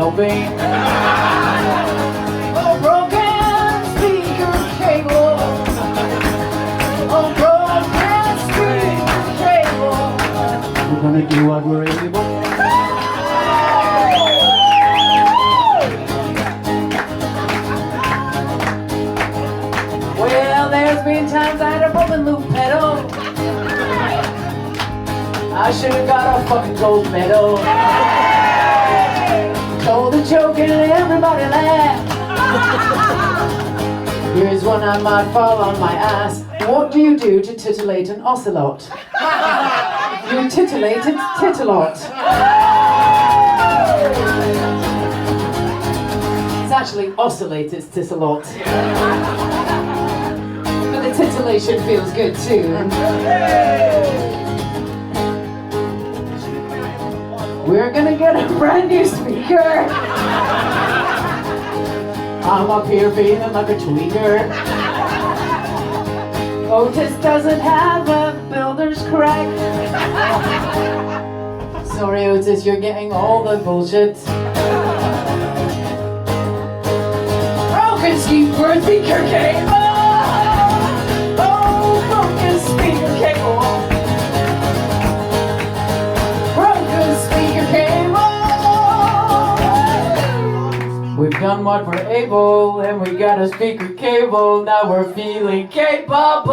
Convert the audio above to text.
helping. Oh, broken speaker cable. Oh, broken speaker cable. We're gonna do what we're able. Well, there's been times I had a broken loop pedal. I should have got a fucking gold medal. Told a joke and everybody laughed. Here's one I might fall on my ass. What do you do to titillate an ocelot? You titillate its titillot. It's actually oscillate its titillot. But the titillation feels good too. We're gonna get a brand new speaker. I'm up here feeling like a tweaker. Otis doesn't have a builder's crack. Sorry Otis, you're getting all the bullshit. Broken speaker cable. Oh, broken speaker cable. We've done what we're able, and we got a speaker cable. Now we're feeling capable.